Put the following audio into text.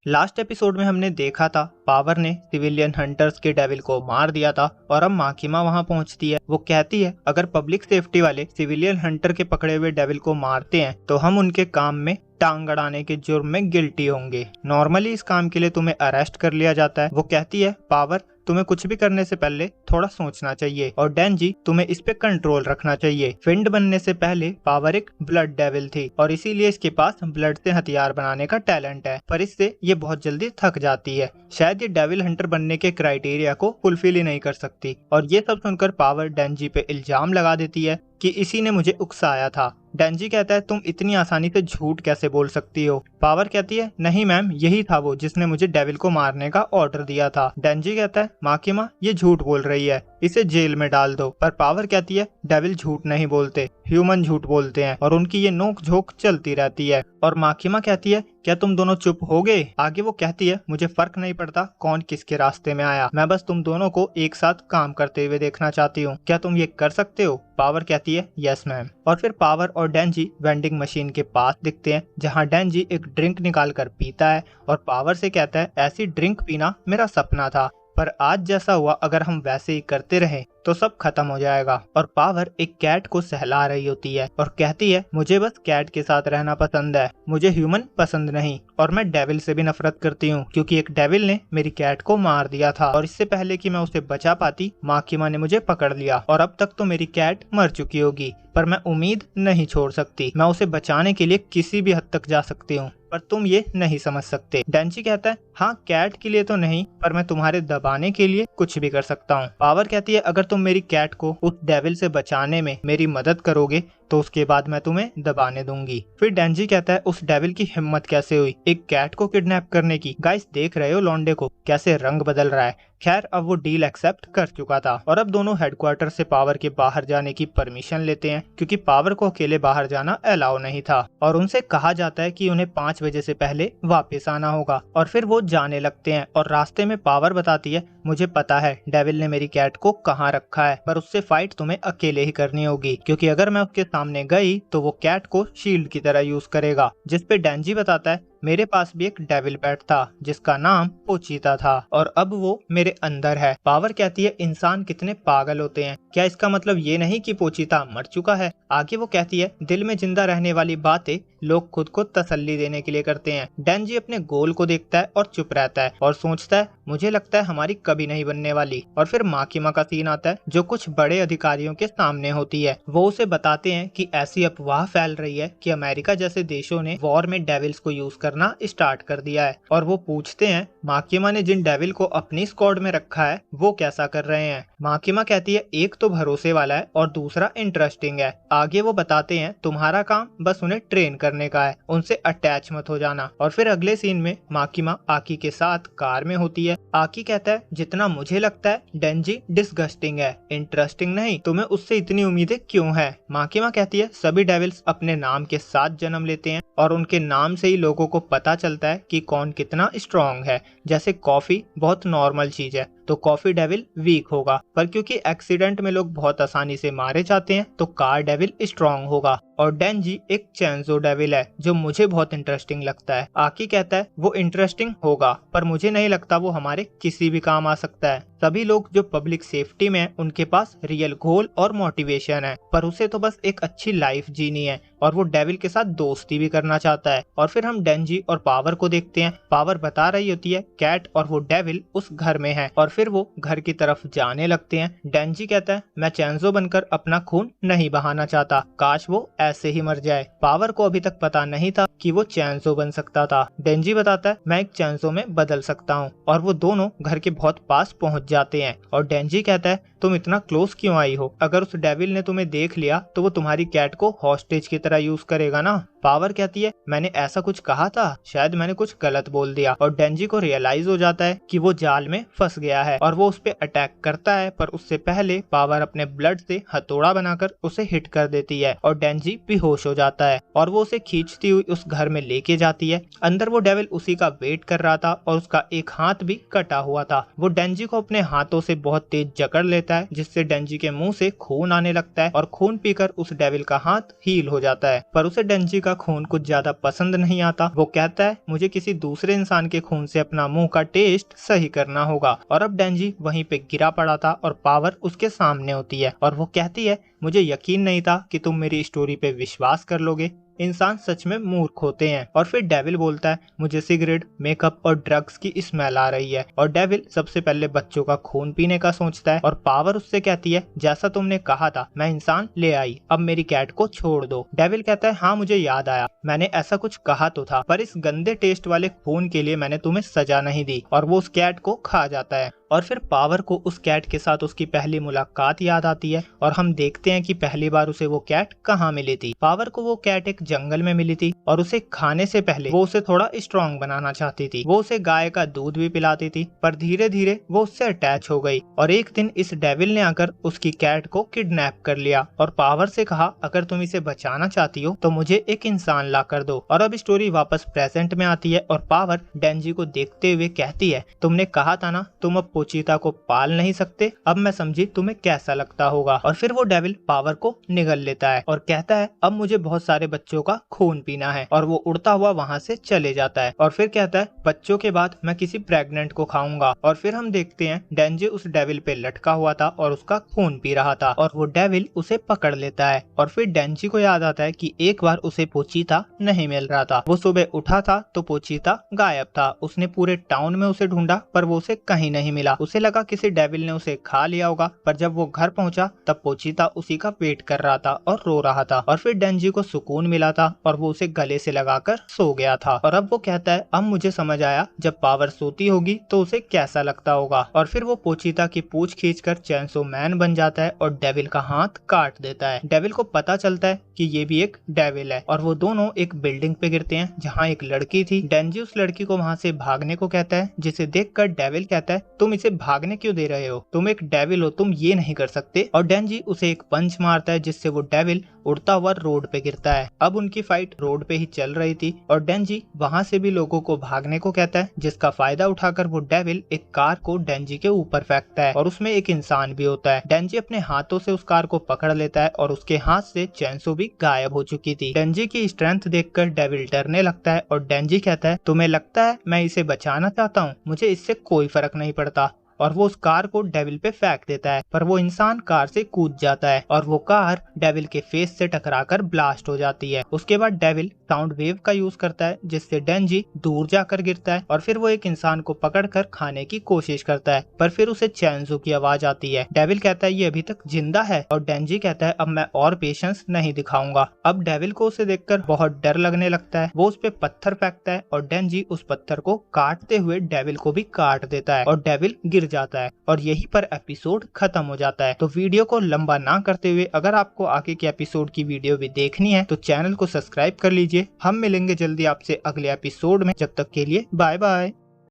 Last episode में हमने देखा था पावर ने सिविलियन हंटर्स के डेविल को मार दिया था और अब माकिमा वहां पहुंचती है। वो कहती है अगर पब्लिक सेफ्टी वाले सिविलियन हंटर के पकड़े हुए डेविल को मारते हैं तो हम उनके काम में टांग अड़ाने के जुर्म में गिल्टी होंगे। नॉर्मली इस काम के लिए तुम्हें अरेस्ट कर लिया जाता है। वो कहती है पावर तुम्हें कुछ भी करने से पहले थोड़ा सोचना चाहिए और डेंजी तुम्हें इस पे कंट्रोल रखना चाहिए। फिंड बनने से पहले पावर एक ब्लड डेविल थी और इसीलिए इसके पास ब्लड से हथियार बनाने का टैलेंट है, पर इससे ये बहुत जल्दी थक जाती है। शायद ये डेविल हंटर बनने के क्राइटेरिया को फुलफिल ही नहीं कर सकती और ये सब सुनकर पावर डेंजी पे इल्जाम लगा देती है कि इसी ने मुझे उकसाया था। डेंजी कहता है तुम इतनी आसानी से झूठ कैसे बोल सकती हो। पावर कहती है नहीं मैम, यही था वो जिसने मुझे डेविल को मारने का ऑर्डर दिया था। डेंजी कहता है माकिमा ये झूठ बोल रही है, इसे जेल में डाल दो। पर पावर कहती है डेविल झूठ नहीं बोलते, ह्यूमन झूठ बोलते हैं और उनकी ये नोक झोंक चलती रहती है। और माकिमा कहती है क्या तुम दोनों चुप हो गए। आगे वो कहती है मुझे फर्क नहीं पड़ता कौन किसके रास्ते में आया, मैं बस तुम दोनों को एक साथ काम करते हुए देखना चाहती हूँ, क्या तुम ये कर सकते हो। पावर कहती है यस मैम। और फिर पावर और डेंजी वेंडिंग मशीन के पास दिखते हैं जहाँ डेंजी एक ड्रिंक निकाल कर पीता है और पावर से कहता है ऐसी ड्रिंक पीना मेरा सपना था, पर आज जैसा हुआ अगर हम वैसे ही करते रहे तो सब खत्म हो जाएगा। और पावर एक कैट को सहला रही होती है और कहती है मुझे बस कैट के साथ रहना पसंद है, मुझे ह्यूमन पसंद नहीं और मैं डेविल से भी नफरत करती हूँ क्योंकि एक डेविल ने मेरी कैट को मार दिया था और इससे पहले कि मैं उसे बचा पाती माकिमा ने मुझे पकड़ लिया और अब तक तो मेरी कैट मर चुकी होगी, पर मैं उम्मीद नहीं छोड़ सकती। मैं उसे बचाने के लिए किसी भी हद तक जा सकती हूँ, पर तुम ये नहीं समझ सकते। डेंजी कहता है हाँ कैट के लिए तो नहीं, पर मैं तुम्हारे दबाने के लिए कुछ भी कर सकता हूँ। पावर कहती है अगर तुम मेरी कैट को उस डेविल से बचाने में मेरी मदद करोगे तो उसके बाद मैं तुम्हें दबाने दूंगी। फिर डेंजी कहता है उस डेविल की हिम्मत कैसे हुई एक कैट को किडनैप करने की। गाइस देख रहे हो लौंडे को कैसे रंग बदल रहा है। खैर अब वो डील एक्सेप्ट कर चुका था और अब दोनों हेडक्वार्टर से पावर के बाहर जाने की परमिशन लेते हैं क्योंकि पावर को अकेले बाहर जाना अलाउ नहीं था और उनसे कहा जाता है कि उन्हें 5 बजे से पहले वापस आना होगा। और फिर वो जाने लगते हैं और रास्ते में पावर बताती है मुझे पता है डेविल ने मेरी कैट को कहाँ रखा है, पर उससे फाइट तुम्हें अकेले ही करनी होगी क्योंकि अगर मैं उसके सामने गई तो वो कैट को शील्ड की तरह यूज करेगा। जिस पे डेंजी बताता है मेरे पास भी एक डेविल पेट था जिसका नाम पोचीता था और अब वो मेरे अंदर है। पावर कहती है इंसान कितने पागल होते हैं, क्या इसका मतलब ये नहीं कि पोचीता मर चुका है। आगे वो कहती है दिल में जिंदा रहने वाली बातें लोग खुद को तसल्ली देने के लिए करते हैं। डेंजी अपने गोल को देखता है और चुप रहता है और सोचता है मुझे लगता है हमारी कभी नहीं बनने वाली। और फिर माकिमा का सीन आता है जो कुछ बड़े अधिकारियों के सामने होती है। वो उसे बताते हैं कि ऐसी अफवाह फैल रही है कि अमेरिका जैसे देशों ने वॉर में डेविल्स को यूज करना स्टार्ट कर दिया है और वो पूछते हैं माकिमा ने जिन डेविल को अपनी स्क्वाड में रखा है वो कैसा कर रहे हैं। माकिमा कहती है एक तो भरोसे वाला है और दूसरा इंटरेस्टिंग है। आगे वो बताते हैं तुम्हारा काम बस उन्हें ट्रेन करने का है, उनसे अटैच मत हो जाना। और फिर अगले सीन में माकिमा आकी के साथ कार में होती है। आकी कहता है जितना मुझे लगता है डेंजी डिस्गस्टिंग है, इंटरेस्टिंग नहीं। तुम्हें उससे इतनी उम्मीदें क्यों है। माकिमा कहती है सभी डेविल्स अपने नाम के साथ जन्म लेते हैं और उनके नाम से ही लोगों को पता चलता है कि कौन कितना स्ट्रॉन्ग है। जैसे कॉफी बहुत नॉर्मल चीज है तो कॉफी डेविल वीक होगा, पर क्योंकि एक्सीडेंट में लोग बहुत आसानी से मारे जाते हैं तो कार डेविल स्ट्रॉन्ग होगा। और डेंजी एक चैंजो डेविल है जो मुझे बहुत इंटरेस्टिंग लगता है। आकी कहता है वो इंटरेस्टिंग होगा पर मुझे नहीं लगता वो हमारे किसी भी काम आ सकता है। सभी लोग जो पब्लिक सेफ्टी में है उनके पास रियल गोल और मोटिवेशन है, पर उसे तो बस एक अच्छी लाइफ जीनी है और वो डेविल के साथ दोस्ती भी करना चाहता है। और फिर हम डेंजी और पावर को देखते हैं। पावर बता रही होती है कैट और वो डेविल उस घर में है और फिर वो घर की तरफ जाने लगते हैं। डेंजी कहता है मैं चैंजो बनकर अपना खून नहीं बहाना चाहता, काश वो ऐसे ही मर जाए। पावर को अभी तक पता नहीं था कि वो चैंजो बन सकता था। डेंजी बताता है मैं एक चैंजो में बदल सकता हूँ और वो दोनों घर के बहुत पास पहुँच जाते हैं। और डेंजी कहता है तुम इतना क्लोज क्यों आई हो, अगर उस डेविल ने तुम्हें देख लिया तो वो तुम्हारी कैट को हॉस्टेज की तरह यूज करेगा ना। पावर कहती है मैंने ऐसा कुछ कहा था, शायद मैंने कुछ गलत बोल दिया। और डेंजी को रियलाइज हो जाता है कि वो जाल में फंस गया है और वो उस पे अटैक करता है, पर उससे पहले पावर अपने ब्लड से हथौड़ा बनाकर उसे हिट कर देती है और डेंजी बेहोश हो जाता है और वो उसे खींचती हुई उस घर में लेके जाती है। अंदर वो डेविल उसी का वेट कर रहा था और उसका एक हाथ भी कटा हुआ था। वो डेंजी को अपने हाथों से बहुत तेज जकड़ लेता है, जिससे डेंजी के मुंह से खून आने लगता है और खून पीकर उस डेविल का हाथ हील हो जाता है। पर उसे डेंजी का खून कुछ ज्यादा पसंद नहीं आता। वो कहता है मुझे किसी दूसरे इंसान के खून से अपना मुंह का टेस्ट सही करना होगा। और अब डेंजी वहीं पे गिरा पड़ा था और पावर उसके सामने होती है और वो कहती है मुझे यकीन नहीं था कि तुम मेरी स्टोरी पे विश्वास कर लोगे। इंसान सच में मूर्ख होते हैं। और फिर डेविल बोलता है मुझे सिगरेट, मेकअप और ड्रग्स की स्मेल आ रही है। और डेविल सबसे पहले बच्चों का खून पीने का सोचता है और पावर उससे कहती है जैसा तुमने कहा था मैं इंसान ले आई, अब मेरी कैट को छोड़ दो। डेविल कहता है हाँ मुझे याद आया, मैंने ऐसा कुछ कहा तो था, पर इस गंदे टेस्ट वाले खून के लिए मैंने तुम्हें सजा नहीं दी। और वो उस कैट को खा जाता है। और फिर पावर को उस कैट के साथ उसकी पहली मुलाकात याद आती है और हम देखते हैं कि पहली बार उसे वो कैट कहाँ मिली थी। पावर को वो कैट एक जंगल में मिली थी और उसे खाने से पहले वो उसे थोड़ा स्ट्रॉन्ग बनाना चाहती थी। वो उसे गाय का दूध भी पिलाती थी, पर धीरे धीरे वो उससे अटैच हो गई। और एक दिन इस डेविल ने आकर उसकी कैट को किडनैप कर लिया और पावर से कहा अगर तुम इसे बचाना चाहती हो तो मुझे एक इंसान ला कर दो। और अब स्टोरी वापस प्रेजेंट में आती है और पावर डेंजी को देखते हुए कहती है तुमने कहा था ना तुम अब पोचीता को पाल नहीं सकते, अब मैं समझी तुम्हें कैसा लगता होगा। और फिर वो डेविल पावर को निगल लेता है और कहता है अब मुझे बहुत सारे बच्चों का खून पीना है। और वो उड़ता हुआ वहाँ से चले जाता है और फिर कहता है बच्चों के बाद मैं किसी प्रेग्नेंट को खाऊंगा। और फिर हम देखते हैं डेंजी उस डेविल पे लटका हुआ था और उसका खून पी रहा था और वो डेविल उसे पकड़ लेता है। और फिर डेंजी को याद आता है कि एक बार उसे पोचीता नहीं मिल रहा था। वो सुबह उठा था तो पोचीता गायब था। उसने पूरे टाउन में उसे ढूंढा पर वो उसे कहीं नहीं मिला। उसे लगा किसी डेविल ने उसे खा लिया होगा, पर जब वो घर पहुंचा तब पोचीता उसी का वेट कर रहा था और रो रहा था। और फिर डेंजी को सुकून मिला था और वो उसे गले से लगाकर सो गया था। और अब वो कहता है अब मुझे समझ आया जब पावर सोती होगी तो उसे कैसा लगता होगा। और फिर वो पोचीता की पूंछ खींचकर चैनसो मैन बन जाता है और डेविल का हाथ काट देता है। डेविल को पता चलता है कि ये भी एक डेविल है और वो दोनों एक बिल्डिंग पे गिरते हैं जहाँ एक लड़की थी। डेंजी उस लड़की को वहाँ से भागने को कहता है, जिसे देखकर डेविल कहता है तुम इसे भागने क्यों दे रहे हो, तुम एक डेविल हो, तुम ये नहीं कर सकते। और डेंजी उसे एक पंच मारता है जिससे वो डेविल उड़ता हुआ रोड पे गिरता है। अब उनकी फाइट रोड पे ही चल रही थी और डेंजी वहाँ से भी लोगों को भागने को कहता है, जिसका फायदा उठाकर वो डेविल एक कार को डेंजी के ऊपर फेंकता है और उसमें एक इंसान भी होता है। डेंजी अपने हाथों से उस कार को पकड़ लेता है और उसके हाथ से चैनसो भी गायब हो चुकी थी। डेंजी की स्ट्रेंथ देखकर डेविल डरने लगता है और डेंजी कहता है तुम्हें लगता है मैं इसे बचाना चाहता हूँ, मुझे इससे कोई फर्क नहीं पड़ता। और वो उस कार को डेविल पे फेंक देता है, पर वो इंसान कार से कूद जाता है और वो कार डेविल के फेस से टकराकर ब्लास्ट हो जाती है। उसके बाद डेविल साउंड वेव का यूज करता है जिससे डेंजी दूर जाकर गिरता है और फिर वो एक इंसान को पकड़कर खाने की कोशिश करता है, पर फिर उसे चैनसो की आवाज आती है। डेविल कहता है ये अभी तक जिंदा है और डेंजी कहता है अब मैं और पेशेंस नहीं दिखाऊंगा। अब डेविल को उसे देखकर बहुत डर लगने लगता है। वो उस पे पत्थर फेंकता है और डेंजी उस पत्थर को काटते हुए डेविल को भी काट देता है और डेविल गिर जाता है और यहीं पर एपिसोड खत्म हो जाता है। तो वीडियो को लंबा ना करते हुए अगर आपको आगे के एपिसोड की वीडियो भी देखनी है तो चैनल को सब्सक्राइब कर लीजिए। हम मिलेंगे जल्दी आपसे अगले एपिसोड में, जब तक के लिए बाय बाय।